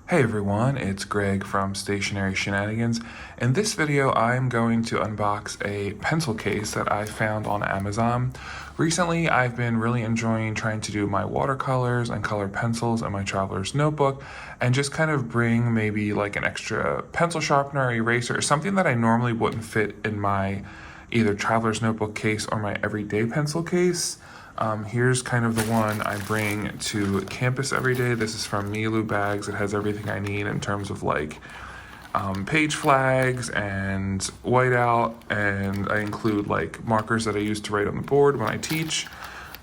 Hey everyone, it's Greg from Stationery Shenanigans. In this video, I'm going to unbox a pencil case that I found on Amazon. Recently, I've been really enjoying trying to do my watercolors and colored pencils in my traveler's notebook and just kind of bring maybe like an extra pencil sharpener, eraser, or something that I normally wouldn't fit in my either traveler's notebook case or my everyday pencil case. Here's kind of the one I bring to campus every day. This is from Milu Bags. It has everything I need in terms of like page flags and whiteout, and I include like markers that I use to write on the board when I teach.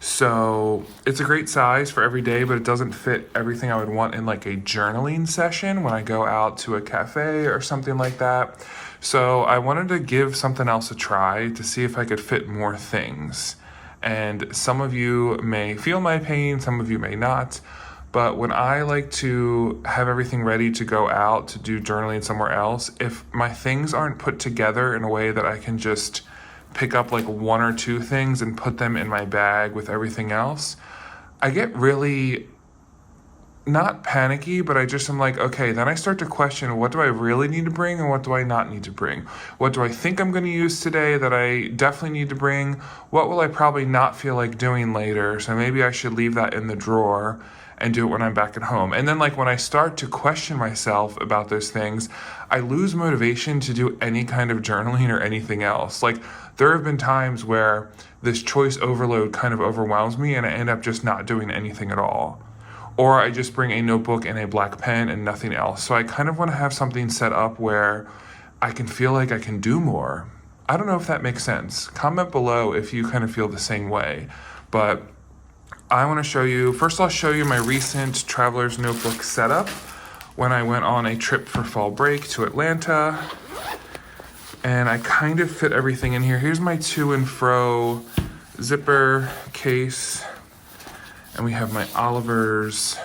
So it's a great size for every day, but it doesn't fit everything I would want in like a journaling session when I go out to a cafe or something like that. So I wanted to give something else a try to see if I could fit more things. And some of you may feel my pain, some of you may not. But when I like to have everything ready to go out to do journaling somewhere else, if my things aren't put together in a way that I can just pick up like one or two things and put them in my bag with everything else, I get really not panicky, but I just am like, okay, then I start to question, what do I really need to bring and what do I not need to bring? What do I think I'm going to use today that I definitely need to bring? What will I probably not feel like doing later? So maybe I should leave that in the drawer and do it when I'm back at home. And then like when I start to question myself about those things, I lose motivation to do any kind of journaling or anything else. Like there have been times where this choice overload kind of overwhelms me and I end up just not doing anything at all. Or I just bring a notebook and a black pen and nothing else. So I kind of want to have something set up where I can feel like I can do more. I don't know if that makes sense. Comment below if you kind of feel the same way. But I want to show you, first I'll show you my recent traveler's notebook setup when I went on a trip for fall break to Atlanta. And I kind of fit everything in here. Here's my to and fro zipper case. And we have my Oliver's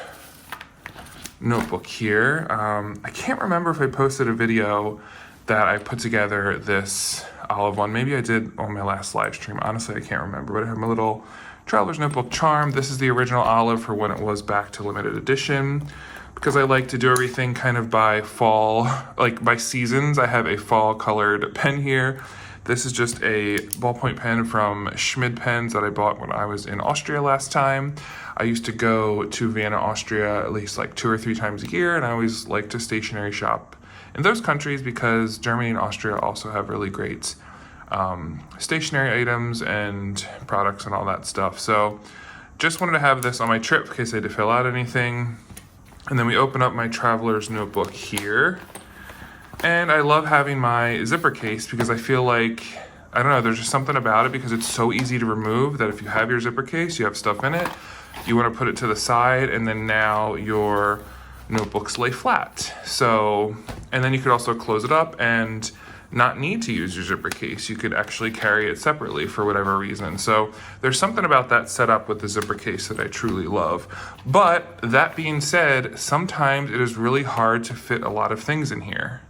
notebook here. I can't remember if I posted a video that I put together this olive one. Maybe I did on my last live stream. Honestly, I can't remember. But I have my little traveler's notebook charm. This is the original olive for when it was back to limited edition. Because I like to do everything kind of by fall, like by seasons. I have a fall colored pen here. This is just a ballpoint pen from Schmid Pens that I bought when I was in Austria last time. I used to go to Vienna, Austria at least like 2 or 3 times a year, and I always like to stationery shop in those countries because Germany and Austria also have really great stationery items and products and all that stuff. So just wanted to have this on my trip in case I had to fill out anything. And then we open up my traveler's notebook here. And I love having my zipper case because I feel like, I don't know, there's just something about it because it's so easy to remove that if you have your zipper case, you have stuff in it, you want to put it to the side and then now your notebooks lay flat. So, and then you could also close it up and not need to use your zipper case. You could actually carry it separately for whatever reason. So there's something about that setup with the zipper case that I truly love. But that being said, sometimes it is really hard to fit a lot of things in here.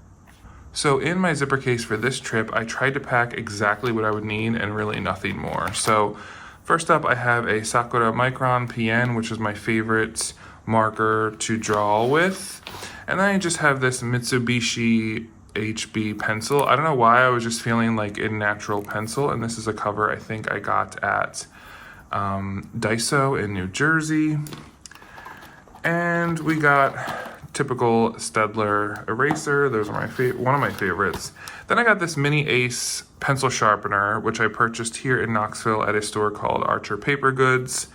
So in my zipper case for this trip, I tried to pack exactly what I would need and really nothing more. So first up, I have a Sakura Micron PN, which is my favorite marker to draw with. And then I just have this Mitsubishi HB pencil. I don't know why I was just feeling like a natural pencil. And this is a cover I think I got at Daiso in New Jersey. And we got typical Staedtler eraser. Those are one of my favorites. Then I got this mini Ace pencil sharpener, which I purchased here in Knoxville at a store called Archer Paper Goods.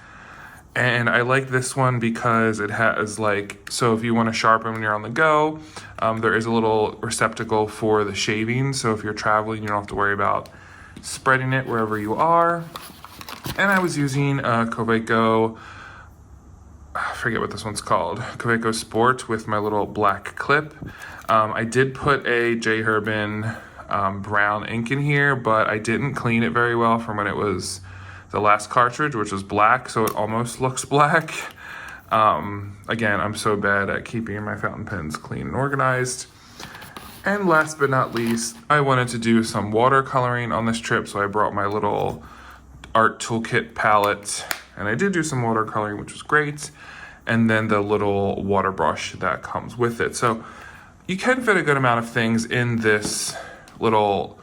And I like this one because it has like, so if you want to sharpen when you're on the go, there is a little receptacle for the shaving. So if you're traveling, you don't have to worry about spreading it wherever you are. And I was using a Kaweco, I forget what this one's called, Kaweco Sport with my little black clip. I did put a J. Herbin brown ink in here, but I didn't clean it very well from when it was the last cartridge, which was black, so it almost looks black. Again, I'm so bad at keeping my fountain pens clean and organized. And last but not least, I wanted to do some watercoloring on this trip, so I brought my little art toolkit palette, and I did do some watercoloring, which was great. and then the little water brush that comes with it. So you can fit a good amount of things in this little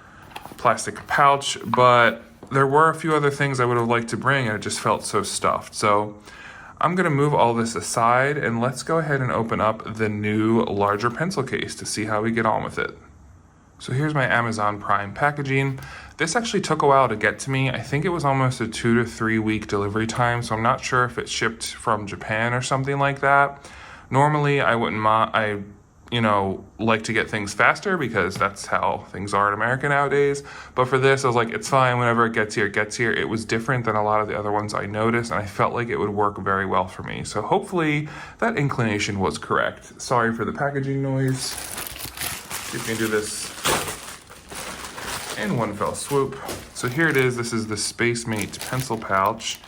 plastic pouch, but there were a few other things I would have liked to bring, and it just felt so stuffed. So I'm gonna move all this aside, and let's go ahead and open up the new larger pencil case to see how we get on with it. So here's my Amazon Prime packaging. This actually took a while to get to me. I think it was almost a 2 to 3 week delivery time, so I'm not sure if it shipped from Japan or something like that. Normally, I wouldn't mind, like to get things faster because that's how things are in America nowadays. But for this, I was like, it's fine, whenever it gets here, it gets here. It was different than a lot of the other ones I noticed, and I felt like it would work very well for me. So hopefully that inclination was correct. Sorry for the packaging noise. See if we can do this in one fell swoop. So here it is. This is the Space Mate pencil pouch.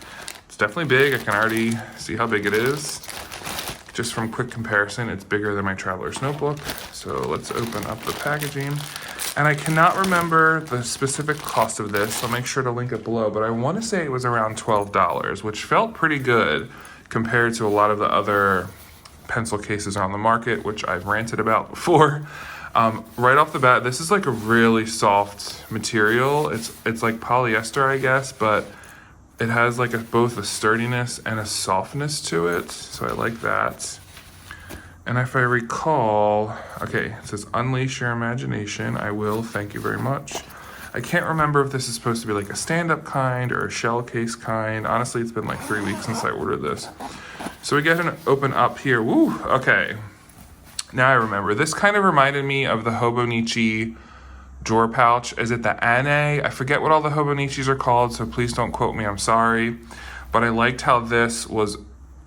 It's definitely big. I can already see how big it is. Just from quick comparison, it's bigger than my Traveler's Notebook. So let's open up the packaging. And I cannot remember the specific cost of this, so I'll make sure to link it below, but I want to say it was around $12, which felt pretty good compared to a lot of the other pencil cases on the market, which I've ranted about before. Right off the bat, this is like a really soft material. It's like polyester, I guess, but it has like both a sturdiness and a softness to it, so I like that. And if I recall, okay, it says unleash your imagination. I will, thank you very much. I can't remember if this is supposed to be like a stand-up kind or a shell case kind. Honestly, it's been like 3 weeks since I ordered this. So we get an open up here. Woo, okay. Now I remember. This kind of reminded me of the Hobonichi drawer pouch. Is it the Anne? I forget what all the Hobonichis are called, so please don't quote me, I'm sorry. But I liked how this was,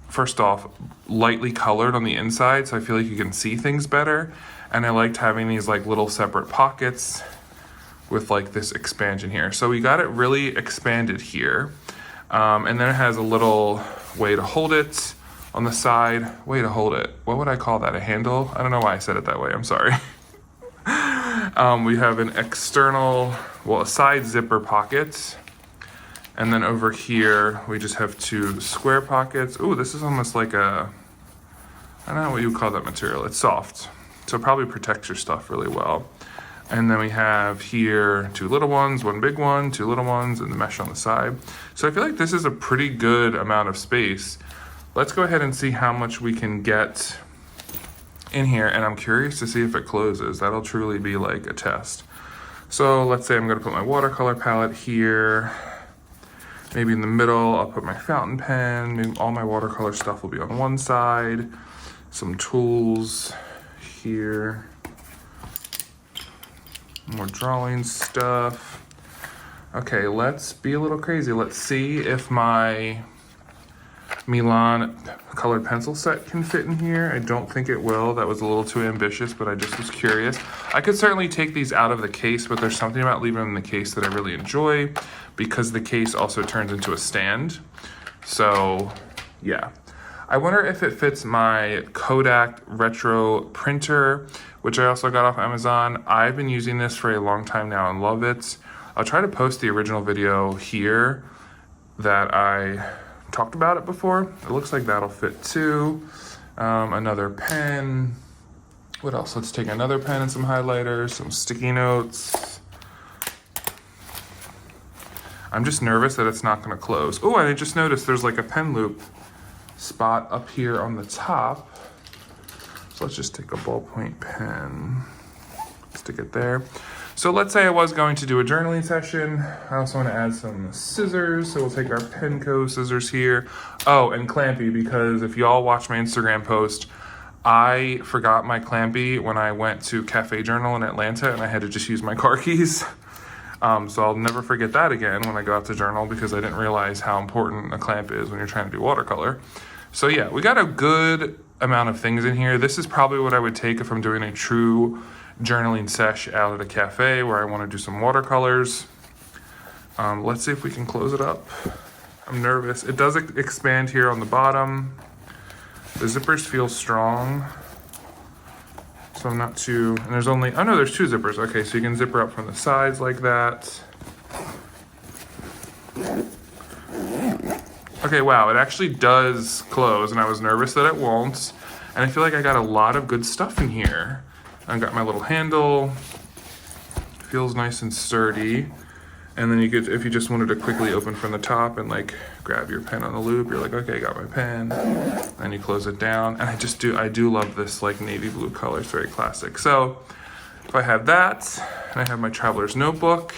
first off, lightly colored on the inside, so I feel like you can see things better. And I liked having these like little separate pockets with like this expansion here. So we got it really expanded here. And then it has a little way to hold it on the side. Way to hold it. What would I call that? A handle? I don't know why I said it that way, I'm sorry. We have an external, a side zipper pocket. And then over here, we just have 2 square pockets. Ooh, this is almost like I don't know what you would call that material. It's soft, so it probably protects your stuff really well. And then we have here 2 little ones, 1 big one, 2 little ones, and the mesh on the side. So I feel like this is a pretty good amount of space. Let's go ahead and see how much we can get in here, and I'm curious to see if it closes. That'll truly be like a test. So let's say I'm gonna put my watercolor palette here. Maybe in the middle, I'll put my fountain pen. Maybe all my watercolor stuff will be on one side. Some tools here. More drawing stuff. Okay, let's be a little crazy. Let's see if my Milan colored pencil set can fit in here. I don't think it will. That was a little too ambitious, but I just was curious. I could certainly take these out of the case, but there's something about leaving them in the case that I really enjoy because the case also turns into a stand. So yeah. I wonder if it fits my KODAK retro printer, which I also got off Amazon. I've been using this for a long time now and love it. I'll try to post the original video here that I talked about it before. It looks like that'll fit too. Another pen. What else? Let's take another pen and some highlighters, some sticky notes. I'm just nervous that it's not gonna close. Oh, and I just noticed there's like a pen loop spot up here on the top. So let's just take a ballpoint pen, stick it there. So let's say I was going to do a journaling session. I also want to add some scissors. So we'll take our Penco scissors here. Oh, and Clampy, because if y'all watch my Instagram post, I forgot my Clampy when I went to Cafe Journal in Atlanta and I had to just use my car keys. So I'll never forget that again when I go out to journal because I didn't realize how important a clamp is when you're trying to do watercolor. So yeah, we got a good amount of things in here. This is probably what I would take if I'm doing a true journaling sesh out at a cafe where I want to do some watercolors. Let's see if we can close it up. I'm nervous. It does expand here on the bottom. The zippers feel strong, so I'm not too, and there's only, oh no, there's 2 zippers. Okay, so you can zipper up from the sides like that. Okay, wow, it actually does close, and I was nervous that it won't. And I feel like I got a lot of good stuff in here. I got my little handle. Feels nice and sturdy. And then you could, if you just wanted to quickly open from the top and like grab your pen on the loop, you're like, okay, I got my pen. And you close it down. And I do love this like navy blue color. It's very classic. So if I have that, and I have my traveler's notebook,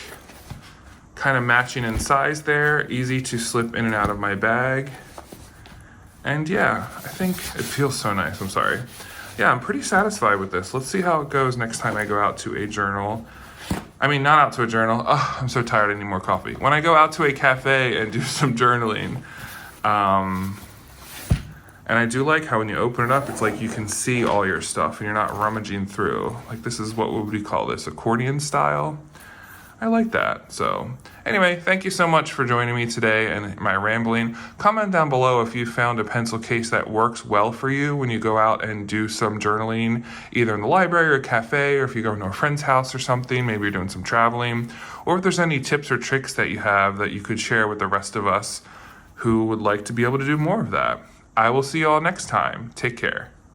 kind of matching in size there, easy to slip in and out of my bag. And yeah, I think it feels so nice. I'm sorry. Yeah, I'm pretty satisfied with this. Let's see how it goes next time I go out to a journal. I mean, not out to a journal. Oh, I'm so tired, I need more coffee. When I go out to a cafe and do some journaling, and I do like how when you open it up, it's like you can see all your stuff and you're not rummaging through. Like this is, what would we call this? Accordion style? I like that. So anyway, thank you so much for joining me today and my rambling. Comment down below if you found a pencil case that works well for you when you go out and do some journaling, either in the library or a cafe, or if you go to a friend's house or something, maybe you're doing some traveling, or if there's any tips or tricks that you have that you could share with the rest of us who would like to be able to do more of that. I will see you all next time. Take care.